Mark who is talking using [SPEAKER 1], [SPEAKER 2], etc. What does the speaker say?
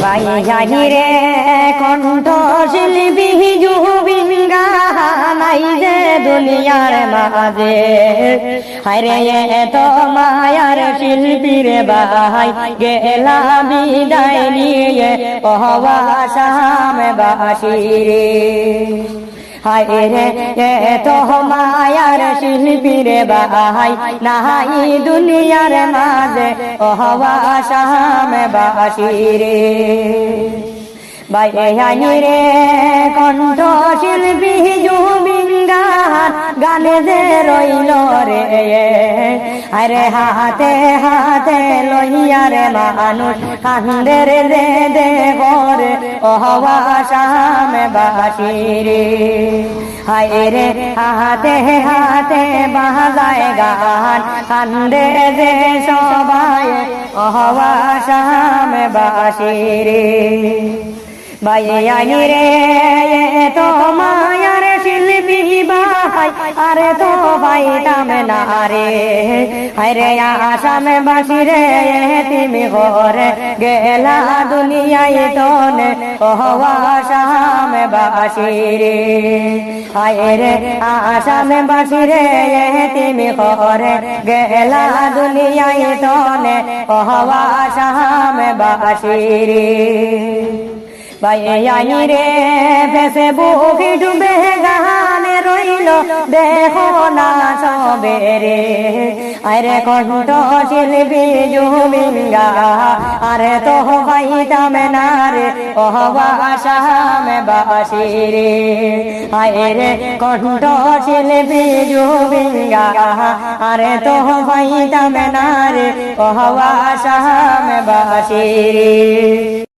[SPEAKER 1] বাইয়ানি রে কণ্ঠ শিল্পী জুবিন গানাই যে দুনিয়ার মাঝে হায়রে এত মায়ার শিল্পী রে ভাই গেলা বিদায় নিয়ে অবাসাম বাসি রে হায়রে এত মায়ার শিল্পী রে ভাই নাই দুনিয়ার মাঝে অবাসাম বাসি রে বাইয়ানি রে কণ্ঠ শিল্পী জুবিন গানে যে রইল রে আরে হাতে হাতে লইয়া রে মানুষ কান্দে রে দে দে করে অবাসাম বাসি রে হায়রে হাতে হাতে বাজায় গান কান্দে যে সবাই অবাসাম বাসি রে বাইয়ানি রে তো মায়ার শিল্পী ভাই আরে তো পাইতাম না রে হায়রে আসাম বাসি রে তুমি ঘরে গেলা দুনিয়ায় তনে অবাসাম বাসি রে হায়রে আসাম বাসি রে তুমি ঘরে গেলা দুনিয়ায় তনে অবাসাম বাসি রে বাইয়ানি রে ফেসবুক ডুবে গানে রইল দেখো না সবে রে আরে কণ্ঠ শিল্পী জুবিন আরে তো পাইতাম না রে অবাসাম বাসি রে আরে কণ্ঠ শিল্পী জুবিন আরে তো পাইতাম না রে অবাসাম বাসি রে।